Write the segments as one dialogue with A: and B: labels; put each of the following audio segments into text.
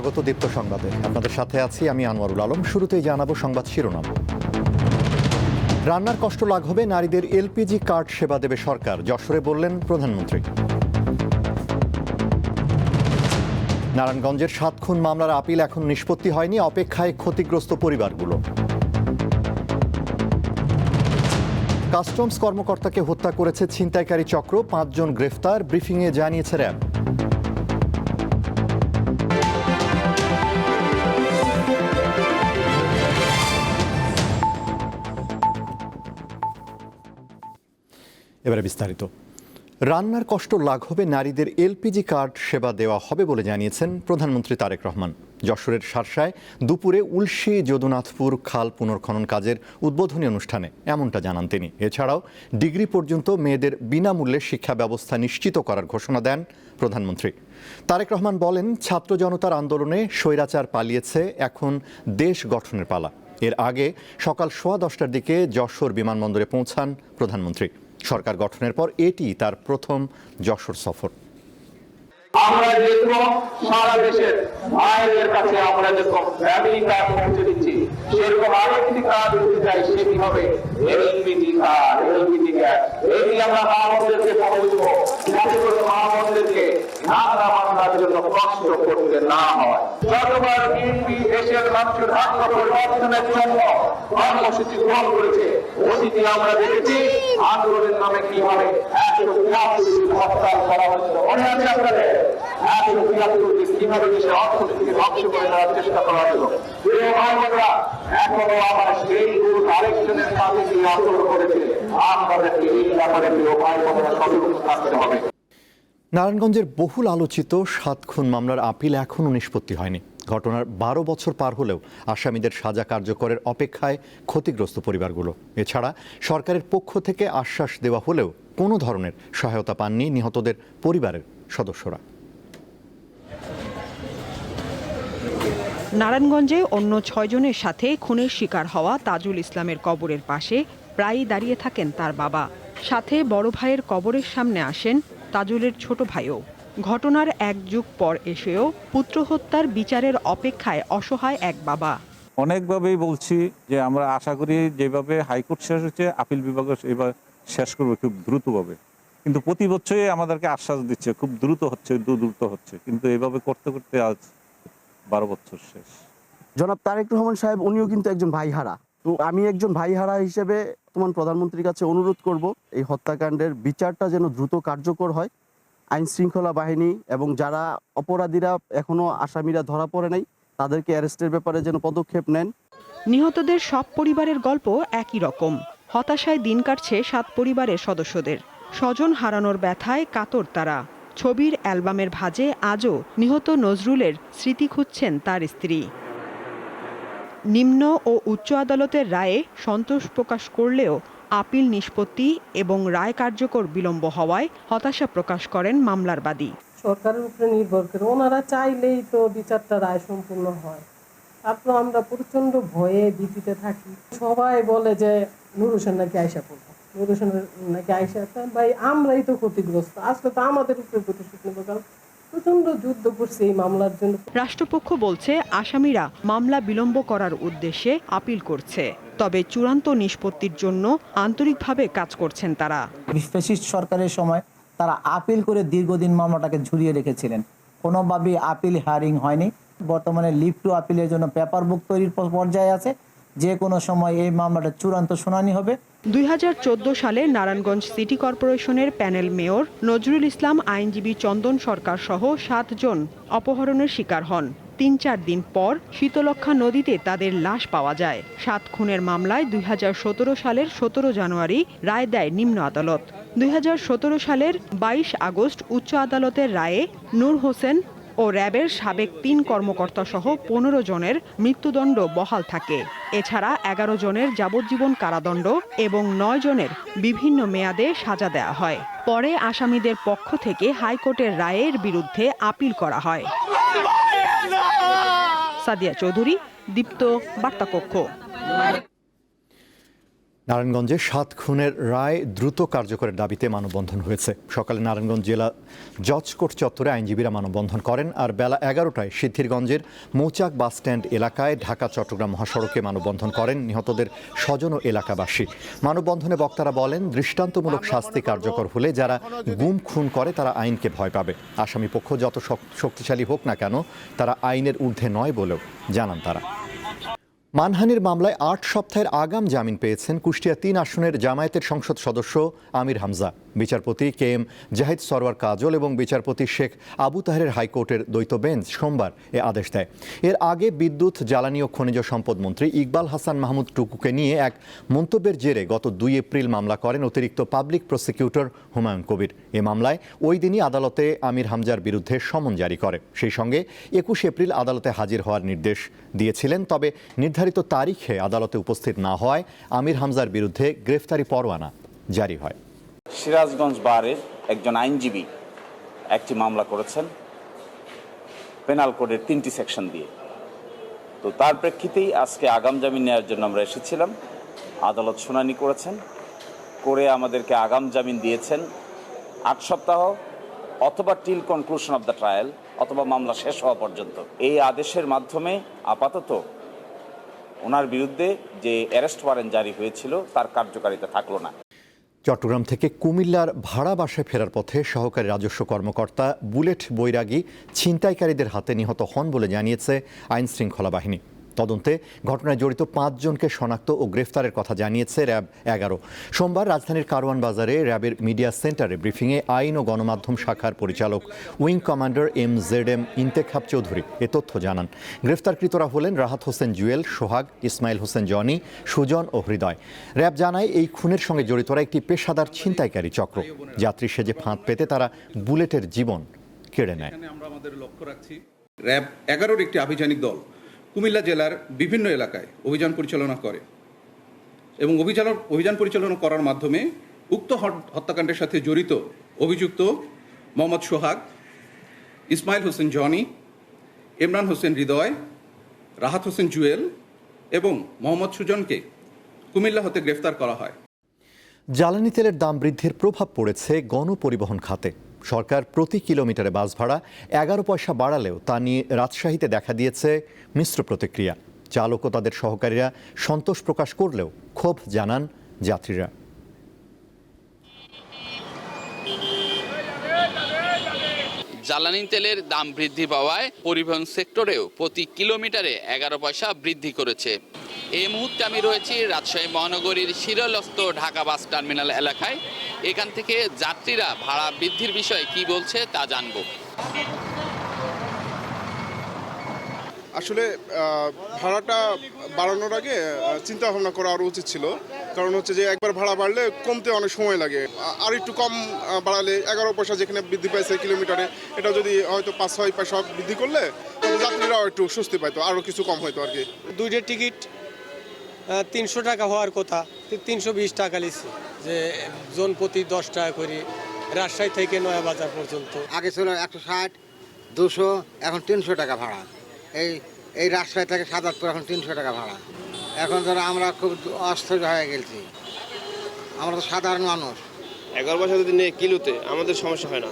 A: স্বাগত দীপ্ত সংবাদে। আপনাদের সাথে আছি আমি আনোয়ারুল আলম। শুরুতেই জানাবো সংবাদ শিরোনাম। রান্নার কষ্ট লাঘবে নারীদের এলপিজি কার্ড সেবা দেবে সরকার, যশোরে বললেন প্রধানমন্ত্রী। নারায়ণগঞ্জের 7 খুন মামলার আপিল এখন নিষ্পত্তি হয়নি, অপেক্ষায় ক্ষতিগ্রস্ত পরিবারগুলো। কাস্টমস কর্মকর্তাকে হত্যা করেছে ছিনতাইকারী চক্র, 5 জন গ্রেফতার, ব্রিফিংয়ে জানিয়েছে র্যাব। এবারে বিস্তারিত। রান্নার কষ্ট লাঘবে নারীদের এলপিজি কার্ড সেবা দেওয়া হবে বলে জানিয়েছেন প্রধানমন্ত্রী তারেক রহমান। যশোরের শার্শায় দুপুরে উলশি যদুনাথপুর খাল পুনর্খনন কাজের উদ্বোধনী অনুষ্ঠানে এমনটা জানান তিনি। এছাড়াও ডিগ্রি পর্যন্ত মেয়েদের বিনামূল্যে শিক্ষা ব্যবস্থা নিশ্চিত করার ঘোষণা দেন প্রধানমন্ত্রী। তারেক রহমান বলেন, ছাত্র জনতার আন্দোলনে স্বৈরাচার পালিয়েছে, এখন দেশ গঠনের পালা। এর আগে সকাল 10:15টার দিকে যশোর বিমানবন্দরে পৌঁছান প্রধানমন্ত্রী। সরকার গঠনের পর এটি তার প্রথম যশোর সফর।
B: আমরা যেরকম সারা দেশের ভাইদের কাছে আমরা যেরকম ফ্যামিলি কার্ড পৌঁছে দিচ্ছি, সেরকম আরেকটি কার্ড দিতে চাই, সেটি হবে এলপিজি কার্ড, এলপিজি গ্যাস। এটি আমরা মা-বোনদেরকে পৌঁছে দেবো, যাতে করে মা-বোনদেরকে রান্না বান্নার জন্য কষ্ট করতে না হয়। যতবার বিএনপি দেশের মানুষের ভাগ্য পরিবর্তনের জন্য কর্মসূচি গ্রহণ করেছে, অতীতে আমরা দেখেছি আন্দোলনের নামে কিভাবে 173 হরতাল করা হয়েছিল। মনে আছে আপনাদের? 173 কিভাবে দেশের অর্থনীতিকে ধ্বংস করে দেওয়ার চেষ্টা করা হয়েছিল। প্রিয় ভাই-বোনেরা, এখনো আবার সেই গ্রুপ আরেকজনের কাছে গিয়ে আন্দোলন করেছে। আমাদেরকে এই ব্যাপারে প্রিয় ভাই-বোনেরা সতর্ক থাকতে হবে।
A: নারায়ণগঞ্জের বহুল আলোচিত 7 খুন মামলার আপিল এখনও নিষ্পত্তি হয়নি। ঘটনার 12 বছর পার হলেও আসামিদের সাজা কার্যকরের অপেক্ষায় ক্ষতিগ্রস্ত পরিবারগুলো। এছাড়া সরকারের পক্ষ থেকে আশ্বাস দেওয়া হলেও কোনো ধরনের সহায়তা পাননি নিহতদের পরিবারের সদস্যরা।
C: নারায়ণগঞ্জে অন্য 6 জনের সাথে খুনের শিকার হওয়া তাজুল ইসলামের কবরের পাশে প্রায়ই দাঁড়িয়ে থাকেন তার বাবা। সাথে বড় ভাইয়ের কবরের সামনে আসেন তাজুলের ছোট ভাইও। ঘটনার 1 যুগ পর এসেও পুত্র হত্যার বিচারের অপেক্ষায় অসহায় এক বাবা।
D: অনেকভাবেই বলছি যে আমরা আশা করি যেভাবে হাইকোর্ট শেষ হচ্ছে, আপিল বিভাগ এবার শেষ করবে খুব দ্রুতভাবে। কিন্তু প্রতি বছরই আমাদেরকে আশ্বাস দিচ্ছে খুব দ্রুত হচ্ছে, কিন্তু এভাবে করতে করতে আজ 12 বছর শেষ।
E: জনাব তারেক রহমান সাহেব উনিও কিন্তু একজন ভাইহারা। তো আমি একজন ভাইহারা হিসেবে প্রধানমন্ত্রীর কাছে অনুরোধ করব, এই হত্যাকাণ্ডের বিচারটা যেন দ্রুত কার্যকর হয়। আইন শৃঙ্খলা বাহিনী এবং যারা অপরাধীরা এখনো আসামিরা ধরা পড়ে নাই, তাদেরকে অ্যারেস্টের ব্যাপারে যেন পদক্ষেপ নেন।
C: নিহতদের সব পরিবারের গল্প একই রকম। হতাশায় দিন কাটছে 7 পরিবারের সদস্যদের। স্বজন হারানোর ব্যথায় কাতর তারা। ছবির অ্যালবামের ভাঁজে আজও নিহত নজরুলের স্মৃতি খুঁজছেন তার স্ত্রী। নিম্ন ও উচ্চ আদালতের রায়ে সন্তোষ প্রকাশ করলেও আপিল নিষ্পত্তি এবং রায় কার্যকর বিলম্ব হওয়ায় হতাশা প্রকাশ করেন মামলার বাদী।
F: সরকারের উপরে নির্ভর করে, ওনারা চাইলেই তো বিচারটা রায় সম্পূর্ণ হয়। তারপর আমরা প্রচন্ড ভয়ে ভীতিতে থাকি। সবাই বলে যে নূর হোসেন নাকি আয়সা পড়বে, নূর হোসেন নাকি আয়সা। ভাই আমরাই তো ক্ষতিগ্রস্ত, আসলে তো আমাদের উপরে প্রতিশোধ নেব, কারণ প্রচন্ড যুদ্ধ করছে এই মামলার জন্য। রাষ্ট্রপক্ষ বলছে আসামিরা মামলা বিলম্ব করার উদ্দেশ্যে আপিল করছে, তবে চূড়ান্ত নিষ্পত্তির জন্য আন্তরিকভাবে কাজ করছেন তারা।
G: ফ্যাসিস্ট সরকারের সময় তারা আপিল করে দীর্ঘদিন মামলাটাকে ঝুলিয়ে রেখেছিলেন, কোনোভাবেই আপিল হিয়ারিং হয়নি। বর্তমানে লিভ টু আপিলের জন্য পেপার বুক তৈরির পর্যায়ে আছে, যে কোনো সময় এই মামলাটা চূড়ান্ত শুনানি হবে।
C: 2014 সালে নারায়ণগঞ্জ সিটি কর্পোরেশনের প্যানেল মেয়র নজরুল ইসলাম আইনজীবী চন্দন সরকার সহ 7 জন অপহরণের শিকার হন। 3-4 দিন পর শীতলক্ষ্যা নদীতে তাদের লাশ পাওয়া যায়। 7 খুনের মামলায় 2017 সালের 17 জানুয়ারি রায় দেয় নিম্ন আদালত। 2017 সালের 22 আগস্ট উচ্চ আদালতের রায়ে নূর হোসেন ও র্যাবের সাবেক 3 কর্মকর্তা সহ 15 জনের মৃত্যুদণ্ড বহাল থাকে। এছাড়া 11 জনের যাবজ্জীবন কারাদণ্ড এবং 9 জনের বিভিন্ন মেয়াদে সাজা দেওয়া হয়। পরে আসামিদের পক্ষ থেকে হাইকোর্টের রায়ের বিরুদ্ধে আপিল করা হয়। সাদিয়া চৌধুরী, দীপ্ত বার্তাকক্ষ।
A: নারায়ণগঞ্জে 7 খুনের রায় দ্রুত কার্যকরের দাবিতে মানববন্ধন হয়েছে। সকালে নারায়ণগঞ্জ জেলা জজ কোর্ট চত্বরে আইনজীবীরা মানববন্ধন করেন, আর বেলা 11টায় সিদ্ধিরগঞ্জের মৌচাক বাসস্ট্যান্ড এলাকায় ঢাকা চট্টগ্রাম মহাসড়কে মানববন্ধন করেন নিহতদের স্বজন ও এলাকাবাসী। মানববন্ধনে বক্তারা বলেন, দৃষ্টান্তমূলক শাস্তি কার্যকর হলে যারা গুম খুন করে তারা আইনকে ভয় পাবে। আসামি পক্ষ যত শক্তিশালী হোক না কেন, তারা আইনের ঊর্ধ্বে নয় বলেও জানান তারা। মানহানির মামলায় 8 সপ্তাহের আগাম জামিন পেয়েছেন কুষ্টিয়া 3 আসনের জামায়াতের সংসদ সদস্য আমির হামজা। বিচারপতি KM জাহিদ সরওয়ার কাজল এবং বিচারপতি শেখ আবু তাহেরের হাইকোর্টের দ্বৈত বেঞ্চ সোমবার এ আদেশ দেয়। এর আগে বিদ্যুৎ, জ্বালানি ও খনিজ সম্পদ মন্ত্রী ইকবাল হাসান মাহমুদ টুকুকে নিয়ে এক মন্তব্যের জেরে গত 2 এপ্রিল মামলা করেন অতিরিক্ত পাবলিক প্রসিকিউটর হুমায়ুন কবির। এ মামলায় ওই দিনই আদালতে আমির হামজার বিরুদ্ধে সমন জারি করে। সেই সঙ্গে 21 এপ্রিল আদালতে হাজির হওয়ার নির্দেশ দিয়েছিলেন। তবে নির্ধারিত তারিখে আদালতে উপস্থিত না হওয়ায় আমির হামজার বিরুদ্ধে গ্রেফতারি পরোয়ানা জারি হয়।
H: সিরাজগঞ্জ বারের একজন আইনজীবী একটি মামলা করেছেন পেনাল কোডের 3টি সেকশন দিয়ে। তো তার প্রেক্ষিতেই আজকে আগাম জামিন নেওয়ার জন্য আমরা এসেছিলাম। আদালত শুনানি করেছেন, করে আমাদেরকে আগাম জামিন দিয়েছেন 8 সপ্তাহ অথবা till conclusion of the trial, অথবা মামলা শেষ হওয়া পর্যন্ত। এই আদেশের মাধ্যমে আপাতত ওনার বিরুদ্ধে যে অ্যারেস্ট ওয়ারেন্ট জারি হয়েছিল তার কার্যকারিতা থাকলো না।
A: চট্টগ্রাম থেকে কুমিল্লার ভাড়া বাসায় ফেরার পথে সহকারী রাজস্ব কর্মকর্তা বুলেট বৈরাগী ছিনতাইকারীদের হাতে নিহত হন বলে জানিয়েছে আইন শৃঙ্খলা বাহিনী। তদন্তে ঘটনায় জড়িত 5 জনকে শনাক্ত ও গ্রেফতারের কথা জানিয়েছে র্যাব 11। সোমবার রাজধানীর কারওয়ান বাজারে র্যাবের মিডিয়া সেন্টারে ব্রিফিংয়ে আইন ও গণমাধ্যম শাখার পরিচালক wing commander MZM Intekhab Chowdhury এ তথ্য জানান। গ্রেফতারকৃতরা হলেন রাহাত হোসেন জুয়েল, সোহাগ, ইসমাইল হোসেন জনি, সুজন ও হৃদয়। র্যাব জানায় এই খুনের সঙ্গে জড়িতরা একটি পেশাদার ছিনতাইকারী চক্র। যাত্রী সেজে ফাঁদ পেতে তারা বুলেটের জীবন কেড়ে নেয়।
I: আমরা আমাদের লক্ষ্য রাখছি র্যাব 11-র একটি আভিযানিক দল কুমিল্লা জেলার বিভিন্ন এলাকায় অভিযান পরিচালনা করে এবং অভিযান পরিচালনা করার মাধ্যমে উক্ত হত্যাকাণ্ডের সাথে জড়িত অভিযুক্ত মোহাম্মদ সোহাগ, ইসমাইল হোসেন জনি, ইমরান হোসেন হৃদয়, রাহাত হোসেন জুয়েল এবং মোহাম্মদ সুজনকে কুমিল্লা হতে গ্রেফতার করা হয়।
A: জ্বালানি তেলের দাম বৃদ্ধির প্রভাব পড়েছে গণপরিবহন খাতে। সরকার প্রতি কিলোমিটারে বাস ভাড়া 11 পয়সা বাড়ালেও তা নিয়ে রাজশাহীতে দেখা দিয়েছে মিশ্র প্রতিক্রিয়া। চালক ও তাদের সহকারীরা সন্তোষ প্রকাশ করলেও ক্ষোভ জানান যাত্রীরা।
J: জ্বালানি তেলের দাম বৃদ্ধি পাওয়ায় পরিবহন সেক্টরেও প্রতি কিলোমিটারে 11 পয়সা বৃদ্ধি করেছে। এই মুহূর্তে আমি রয়েছি রাজশাহী মহানগরীর শিরলস্থ ঢাকা বাস টার্মিনাল এলাকায়। এখান থেকে যাত্রীরা ভাড়া বৃদ্ধির বিষয়ে কি বলছে তা জানবো।
K: আসলে ভাড়াটা বাড়ানোর আগে চিন্তা ভাবনা করা আরও উচিত ছিল, কারণ হচ্ছে যে একবার ভাড়া বাড়লে কমতে অনেক সময় লাগে। আর একটু কম বাড়ালে 11 পয়সা যেখানে বৃদ্ধি পাইছে কিলোমিটারে, এটা যদি হয়তো 5-6 পয়সা বৃদ্ধি করলে যাত্রীরাও একটু স্বস্তি পাইতো, আরও কিছু কম হয়তো আর কি।
L: 2টা টিকিট 300 টাকা হওয়ার কথা, 320 টাকা লিখছে, যে জন প্রতি 10 টাকা করে রাজশাহী থেকে নয়াবাজার পর্যন্ত।
M: আগে ছিল 160, 200, এখন 300 টাকা ভাড়া। এই রাজশাহী থেকে সাদাতপুর এখন 300 টাকা ভাড়া। এখন ধরো আমরা খুব অস্থির হয়ে গেছি, আমরা তো সাধারণ মানুষ।
N: 11 পয়সা যদি নেই কিলোতে আমাদের সমস্যা হয় না,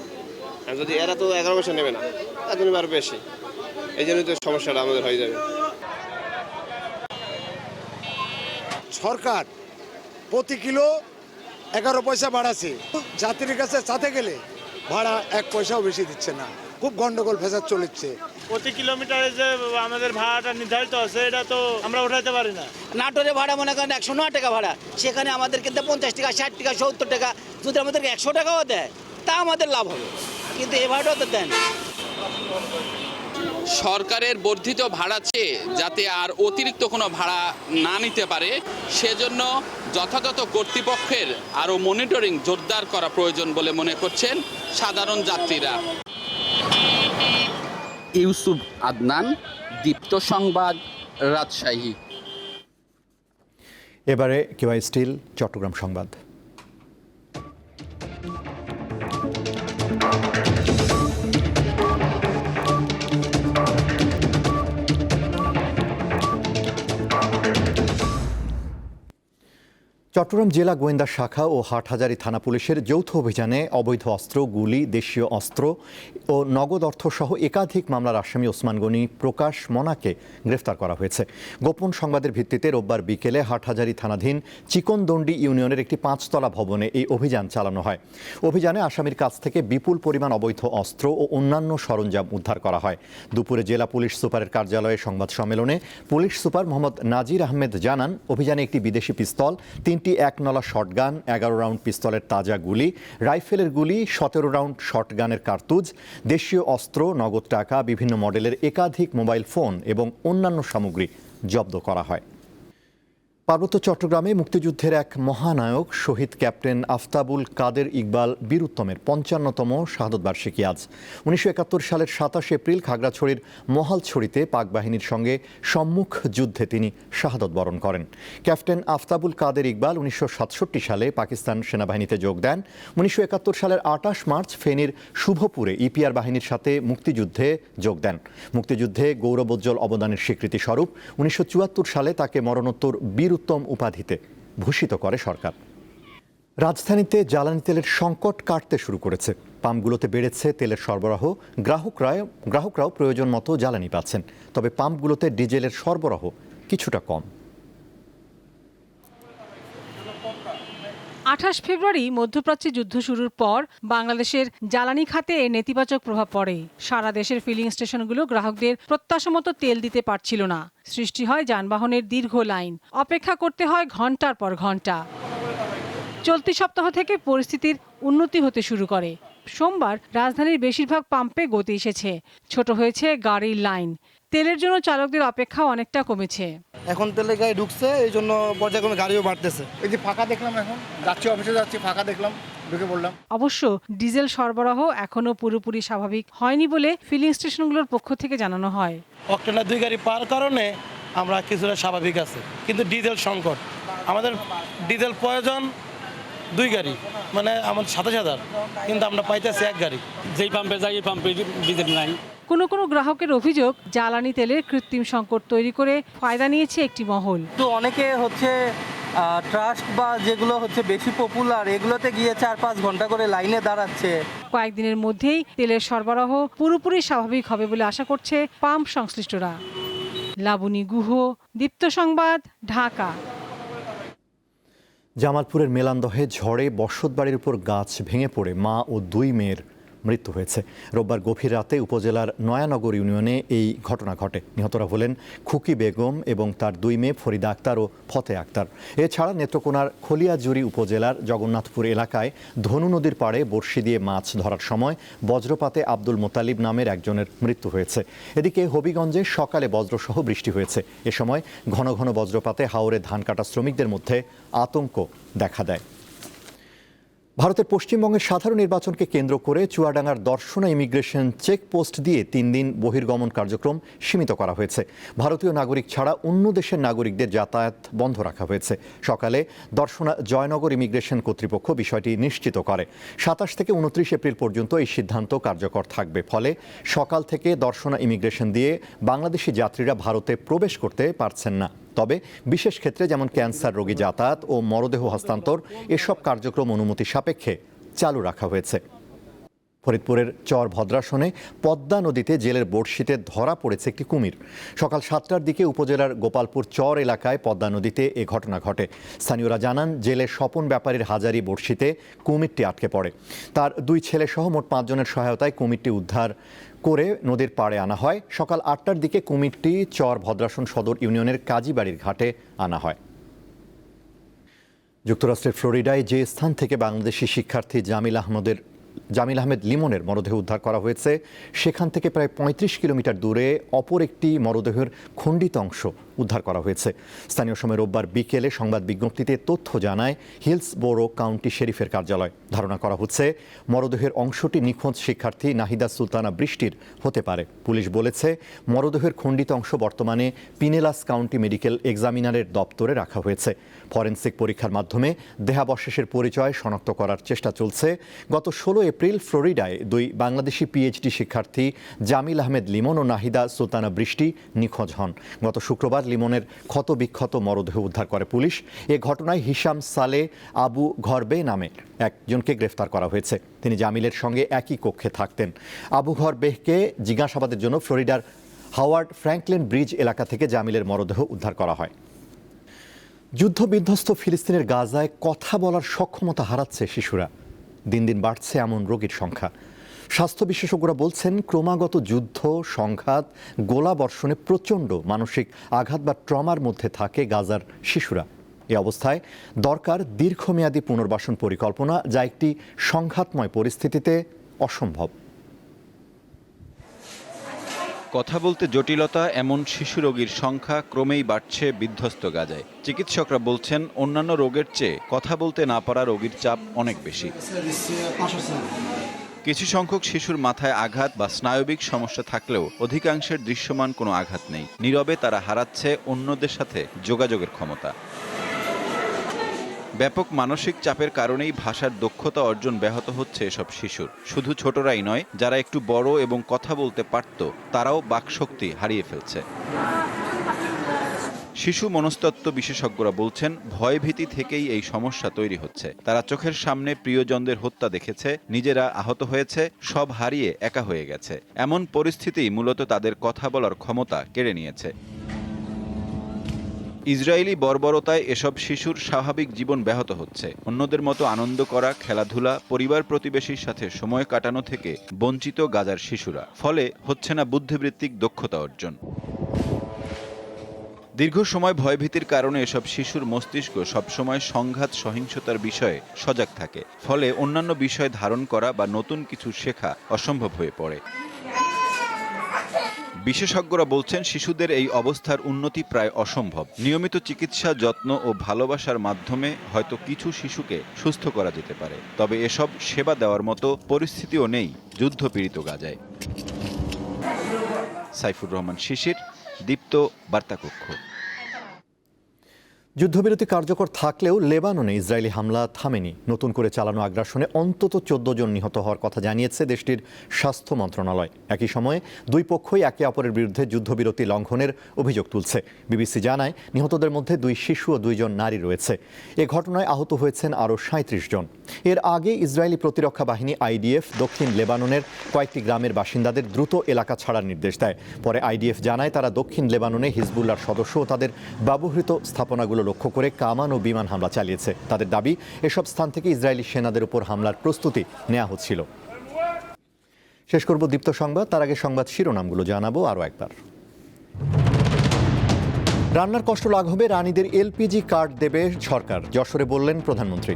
N: আর যদি এরা তো 11 পয়সা নেবে না, তার জন্য আরও বেশি, এই জন্যই তো সমস্যাটা আমাদের হয়ে যাবে।
O: সরকার প্রতি কিলো 11 পয়সা বাড়াচ্ছে, যাত্রীর কাছে চাতে গেলে ভাড়া 1 পয়সাও বেশি দিচ্ছে না। খুব গন্ডগোল ফেসাদ চলেছে।
P: প্রতি কিলোমিটারে যে আমাদের ভাড়াটা নির্ধারিত আছে এটা তো আমরা উঠাইতে পারি না।
Q: নাটোরে ভাড়া মনে করেন 109 টাকা ভাড়া, সেখানে আমাদের কিন্তু 50 টাকা, 60 টাকা, 70 টাকা, যদি আমাদেরকে 100 টাকাও দেয় তা আমাদের লাভ হবে, কিন্তু এ ভাড়াটাও তো দেন।
J: সরকারের বর্ধিত ভাড়া চেয়ে যাতে আর অতিরিক্ত কোনো ভাড়া না নিতে পারে সেজন্য যথাযথ কর্তৃপক্ষের আরও মনিটরিং জোরদার করা প্রয়োজন বলে মনে করছেন সাধারণ যাত্রীরা। ইউসুফ আদনান, দীপ্ত সংবাদ, রাজশাহী।
A: এবারে কেওয়াই স্টিল চট্টগ্রাম সংবাদ। চট্টগ্রাম জেলা গোয়েন্দা শাখা ও হাটহাজারী থানা পুলিশের যৌথ অভিযানে অবৈধ অস্ত্র, গুলি, দেশীয় অস্ত্র ও নগদ অর্থ সহ একাধিক মামলার আসামি ওসমান গনি প্রকাশ মনাকে গ্রেফতার করা হয়েছে। গোপন সংবাদের ভিত্তিতে রোববার বিকেলে হাটহাজারী থানাধীন চিকনদণ্ডী ইউনিয়নের একটি 5তলা ভবনে এই অভিযান চালানো হয়। অভিযানে আসামির কাছ থেকে বিপুল পরিমাণ অবৈধ অস্ত্র ও অন্যান্য সরঞ্জাম উদ্ধার করা হয়। দুপুরে জেলা পুলিশ সুপারের কার্যালয়ে সংবাদ সম্মেলনে পুলিশ সুপার মোহাম্মদ নাজির আহমেদ জানান, অভিযানে একটি বিদেশি পিস্তল, 3টি 1 শটগান, 11 রাউন্ড পিস্তলের তাজা গুলি, রাইফেলের গুলি, 17 রাউন্ড শটগানের কার্তুজ, দেশীয় অস্ত্র, নগদ টাকা, বিভিন্ন মডেলের একাধিক মোবাইল ফোন এবং অন্যান্য সামগ্রী জব্দ করা হয়। পার্বত্য চট্টগ্রামে মুক্তিযুদ্ধের এক মহানায়ক শহীদ ক্যাপ্টেন আফতাবুল কাদের ইকবাল বীরুত্তমের 55তম শাহাদত বার্ষিকী আজ। 1971 সালের 27 এপ্রিল খাগড়াছড়ির মহালছড়িতে পাক বাহিনীর সঙ্গে সম্মুখ যুদ্ধে তিনি শাহাদত বরণ করেন। ক্যাপ্টেন আফতাবুল কাদের ইকবাল 1967 সালে পাকিস্তান সেনাবাহিনীতে যোগ দেন। 1971 সালের 28 মার্চ ফেনীর শুভপুরে ইপিআর বাহিনীর সাথে মুক্তিযুদ্ধে যোগ দেন। মুক্তিযুদ্ধে গৌরবোজ্জ্বল অবদানের স্বীকৃতি স্বরূপ 1974 সালে তাকে মরণোত্তর বীরুত্তম উপাধিতে ভূষিত করে সরকার। রাজধানীতে জ্বালানি তেলের সংকট কাটতে শুরু করেছে। পাম্পগুলোতে বেড়েছে তেলের সরবরাহ, গ্রাহকরাও প্রয়োজন মতো জ্বালানি পাচ্ছেন। তবে পাম্পগুলোতে ডিজেলের সরবরাহ কিছুটা কম।
R: 28 ফেব্রুয়ারি মধ্যপ্রাচ্যে যুদ্ধ শুরুর পর বাংলাদেশের জ্বালানি খাতে এর নেতিবাচক প্রভাব পড়ে। সারা দেশের ফিলিং স্টেশনগুলো গ্রাহকদের প্রত্যাশামতো তেল দিতে পারছিল না। সৃষ্টি হয় যানবাহনের দীর্ঘ লাইন, অপেক্ষা করতে হয় ঘন্টার পর ঘন্টা। চলতি সপ্তাহ থেকে পরিস্থিতির উন্নতি হতে শুরু করে। সোমবার রাজধানীর বেশিরভাগ পাম্পে গতি এসেছে, ছোট হয়েছে গাড়ির লাইন। তেলের জন্য চালকদের অপেক্ষা অনেকটা কমেছে।
S: এখন তেলের গাড়ি ঢুকছে, এই জন্য পর্যায়ক্রমে গাড়িও বাড়তেছে। এই যে ফাঁকা দেখলাম, এখন যাচ্ছি অফিসে যাচ্ছি, ফাঁকা দেখলাম, ঢুকে পড়লাম।
R: অবশ্য ডিজেল সরবরাহ এখনো পুরোপুরি স্বাভাবিক হয়নি বলে ফিলিং স্টেশনগুলোর পক্ষ থেকে জানানো হয়।
S: অক্টেনার 2 গাড়ি পার কারণে আমরা কিছুটা স্বাভাবিক আছে, কিন্তু ডিজেল সংকট। আমাদের ডিজেল প্রয়োজন 2 গাড়ি, মানে আমাদের 27,000, কিন্তু আমরা পাইতেছি 1 গাড়ি।
T: যেই পাম্পে যাই এই পাম্পে ডিজেল নাই।
R: কোনো কোনো গ্রাহকের অভিযোগ, জ্বালানি তেলের কৃত্রিম সংকট তৈরি করে ফায়দা নিয়েছে একটি মহল।
U: তো অনেকে হচ্ছে ট্রাস্ট বা যেগুলো হচ্ছে বেশি পপুলার, এগুলোতে গিয়ে 4-5 ঘন্টা করে লাইনে দাঁড়াচ্ছে।
R: কয়েকদিনের মধ্যেই তেলের সরবরাহ পুরোপুরি স্বাভাবিক হবে বলে আশা করছে পাম্প সংশ্লিষ্টরা। লাবণী গুহ, দীপ্ত সংবাদ, ঢাকা।
A: জামালপুরের মেলান্দহে ঝড়ে বসতবাড়ির উপর গাছ ভেঙে পড়ে মা ও 2 মেয়ের মৃত্যু হয়েছে। রোববার গভীর রাতে উপজেলার নয়ানগর ইউনিয়নে এই ঘটনা ঘটে। নিহতরা হলেন খুকি বেগম এবং তার 2 মেয়ে ফরিদা আক্তার ও ফতে আক্তার। এছাড়া নেত্রকোনার খলিয়াজুড়ি উপজেলার জগন্নাথপুর এলাকায় ধনু নদীর পাড়ে বড়শি দিয়ে মাছ ধরার সময় বজ্রপাতে আব্দুল মোতালিব নামের একজনের মৃত্যু হয়েছে। এদিকে হবিগঞ্জে সকালে বজ্রসহ বৃষ্টি হয়েছে। এ সময় ঘন ঘন বজ্রপাতে হাওরে ধান কাটা শ্রমিকদের মধ্যে আতঙ্ক দেখা দেয়। ভারতের পশ্চিমবঙ্গের সাধারণ নির্বাচনকে কেন্দ্র করে চুয়াডাঙ্গার দর্শনা ইমিগ্রেশন চেকপোস্ট দিয়ে 3 দিন বহির্গমন কার্যক্রম সীমিত করা হয়েছে। ভারতীয় নাগরিক ছাড়া অন্য দেশের নাগরিকদের যাতায়াত বন্ধ রাখা হয়েছে। সকালে দর্শনা জয়নগর ইমিগ্রেশন কর্তৃপক্ষ বিষয়টি নিশ্চিত করে। 27 থেকে 29 এপ্রিল পর্যন্ত এই সিদ্ধান্ত কার্যকর থাকবে। ফলে সকাল থেকে দর্শনা ইমিগ্রেশন দিয়ে বাংলাদেশি যাত্রীরা ভারতে প্রবেশ করতে পারছেন না। তবে বিশেষ ক্ষেত্রে যেমন ক্যান্সার রোগী যাতায়াত ও মরদেহ হস্তান্তর এসব কার্যক্রম অনুমতি সাপেক্ষে চালু রাখা হয়েছে। ফরিদপুরের চর ভদ্রাসনে পদ্মা নদীতে জেলের বড়শিতে ধরা পড়েছে একটি কুমির। সকাল 7টার দিকে উপজেলার গোপালপুর চর এলাকায় পদ্মা নদীতে এ ঘটনা ঘটে। স্থানীয়রা জানান, জেলের স্বপন ব্যাপারীর হাজারি বড়শিতে কুমিরটি আটকে পড়ে। তার 2 ছেলে সহ মোট 5 জনের সহায়তায় কুমিরটি উদ্ধার করে নদীর পাড়ে আনা হয়। সকাল 8টার দিকে কুমিরটি চর ভদ্রাসন সদর ইউনিয়নের কাজীবাড়ির ঘাটে আনা হয়। যুক্তরাষ্ট্রের ফ্লোরিডায় যে স্থান থেকে বাংলাদেশি শিক্ষার্থী জামিল আহমেদ লিমনের মরদেহ উদ্ধার করা হয়েছে, সেখান থেকে প্রায় 35 কিলোমিটার দূরে অপর একটি মরদেহের খণ্ডিত অংশ উদ্ধার করা হয়েছে। স্থানীয় সময় রোববার বিকেলে সংবাদ বিজ্ঞপ্তিতে তথ্য জানায় হিলসবোরো কাউন্টি শেরিফের কার্যালয়। ধারণা করা হচ্ছে মরদেহের অংশটি নিখোঁজ শিক্ষার্থী নাহিদা সুলতানা বৃষ্টির হতে পারে। পুলিশ বলেছে, মরদেহের খণ্ডিত অংশ বর্তমানে পিনেলাস কাউন্টি মেডিকেল এক্সামিনারের দপ্তরে রাখা হয়েছে। ফরেনসিক পরীক্ষার মাধ্যমে দেহাবশেষের পরিচয় শনাক্ত করার চেষ্টা চলছে। গত 16 এপ্রিল ফ্লোরিডায় 2 বাংলাদেশি পিএইচডি শিক্ষার্থী জামিল আহমেদ লিমন ও নাহিদা সুলতানা বৃষ্টি নিখোঁজ হন। গত শুক্রবার লিমনের ক্ষতবিক্ষত মরদেহ উদ্ধার করে পুলিশ। এ ঘটনায় হিশাম সালে আবু ঘরবে নামে একজনকে গ্রেফতার করা হয়েছে। তিনি জামিলের সঙ্গে একই কক্ষে থাকতেন। আবু ঘরবেহকে জিজ্ঞাসাবাদের জন্য ফ্লোরিডার হাওয়ার্ড ফ্র্যাঙ্কলিন ব্রিজ এলাকা থেকে জামিলের মরদেহ উদ্ধার করা হয়। যুদ্ধবিধ্বস্ত ফিলিস্তিনের গাজায় কথা বলার সক্ষমতা হারাচ্ছে শিশুরা। দিন দিন বাড়ছে এমন রোগীর সংখ্যা। স্বাস্থ্য বিশেষজ্ঞরা বলছেন, ক্রমাগত যুদ্ধ, সংঘাত, গোলাবর্ষণে প্রচণ্ড মানসিক আঘাত বা ট্রমার মধ্যে থাকে গাজার শিশুরা। এ অবস্থায় দরকার দীর্ঘমেয়াদী পুনর্বাসন পরিকল্পনা, যা একটি সংঘাতময় পরিস্থিতিতে অসম্ভব।
B: কথা বলতে জটিলতা এমন শিশু রোগীর সংখ্যা ক্রমেই বাড়ছে বিধ্বস্ত গাজায়। চিকিৎসকরা বলছেন, অন্যান্য রোগের চেয়ে কথা বলতে না পারা রোগীর চাপ অনেক বেশি। কিছু সংখ্যক শিশুর মাথায় আঘাত বা স্নায়বিক সমস্যা থাকলেও অধিকাংশের দৃশ্যমান কোনো আঘাত নেই। নীরবে তারা হারাচ্ছে অন্যদের সাথে যোগাযোগের ক্ষমতা। ব্যাপক মানসিক চাপের কারণেই ভাষার দক্ষতা অর্জন ব্যাহত হচ্ছে এসব শিশুর। শুধু ছোটরাই নয়, যারা একটু বড় এবং কথা বলতে পারত তারাও বাকশক্তি হারিয়ে ফেলছে। শিশু মনস্তত্ত্ব বিশেষজ্ঞরা বলছেন, ভয়ভীতি থেকেই এই সমস্যা তৈরি হচ্ছে। তারা চোখের সামনে প্রিয়জনদের হত্যা দেখেছে, নিজেরা আহত হয়েছে, সব হারিয়ে একা হয়ে গেছে। এমন পরিস্থিতিই মূলত তাদের কথা বলার ক্ষমতা কেড়ে নিয়েছে। ইসরায়েলি বর্বরতায় এসব শিশুর স্বাভাবিক জীবন ব্যাহত হচ্ছে। অন্যদের মতো আনন্দ করা, খেলাধুলা, পরিবার প্রতিবেশীর সাথে সময় কাটানো থেকে বঞ্চিত গাজার শিশুরা। ফলে হচ্ছে না বুদ্ধিবৃত্তিক দক্ষতা অর্জন। দীর্ঘ সময় ভয়ভীতির কারণে এসব শিশুর মস্তিষ্ক সবসময় সংঘাত, সহিংসতার বিষয়ে সজাগ থাকে। ফলে অন্যান্য বিষয় ধারণ করা বা নতুন কিছু শেখা অসম্ভব হয়ে পড়ে। বিশেষজ্ঞরা বলছেন, শিশুদের এই অবস্থার উন্নতি প্রায় অসম্ভব। নিয়মিত চিকিৎসা, যত্ন ও ভালোবাসার মাধ্যমে হয়তো কিছু শিশুকে সুস্থ করা যেতে পারে। তবে এসব সেবা দেওয়ার মতো পরিস্থিতিও নেই যুদ্ধপীড়িত গাজায়। সাইফুর রহমান শিশির, দীপ্ত বার্তাকক্ষ।
A: যুদ্ধবিরতি কার্যকর থাকলেও লেবাননে ইসরায়েলি হামলা থামেনি। নতুন করে চালানো আগ্রাসনে অন্তত 14 জন নিহত হওয়ার কথা জানিয়েছে দেশটির স্বাস্থ্য মন্ত্রণালয়। একই সময়ে দুই পক্ষই একে অপরের বিরুদ্ধে যুদ্ধবিরতি লঙ্ঘনের অভিযোগ তুলছে। বিবিসি জানায়, নিহতদের মধ্যে 2 শিশু ও 2 জন নারী রয়েছে। এ ঘটনায় আহত হয়েছেন আরও 37 জন। এর আগে ইসরায়েলি প্রতিরক্ষা বাহিনী আইডিএফ দক্ষিণ লেবাননের কয়েকটি গ্রামের বাসিন্দাদের দ্রুত এলাকা ছাড়ার নির্দেশ দেয়। পরে আইডিএফ জানায়, তারা দক্ষিণ লেবাননে হিজবুল্লাহর সদস্য ও তাদের ব্যবহৃত স্থাপনাগুলো লক্ষ্য করে কামান ও বিমান হামলা চালিয়েছে। তাদের দাবি, এসব স্থান থেকে ইসরায়েলি সেনাদের উপর হামলার প্রস্তুতি নেওয়া হচ্ছিল। শেষ করব দীপ্ত সংবাদ, তার আগে সংবাদ শিরোনামগুলো জানাবো আরও একবার। রান্নার কষ্ট লাঘবে রানীদের এলপিজি কার্ড দেবে সরকার, যশোরে বললেন প্রধানমন্ত্রী।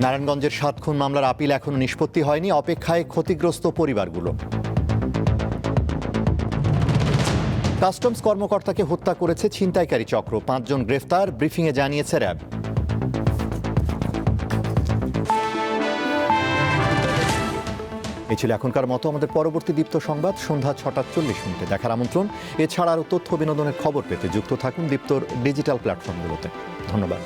A: নারায়ণগঞ্জের 7 খুন মামলার আপিল এখনো নিষ্পত্তি হয়নি, অপেক্ষায় ক্ষতিগ্রস্ত পরিবারগুলো। কাস্টমস কর্মকর্তাকে হত্যা করেছে ছিনতাইকারী চক্র, 5 জন গ্রেফতার, ব্রিফিংয়ে জানিয়েছে র্যাব। এই ছিল এখনকার মতো। আমাদের পরবর্তী দীপ্ত সংবাদ সন্ধ্যা 6:40 দেখার আমন্ত্রণ। এছাড়া আরও তথ্য বিনোদনের খবর পেতে যুক্ত থাকুন দীপ্তর ডিজিটাল প্ল্যাটফর্মগুলোতে। ধন্যবাদ।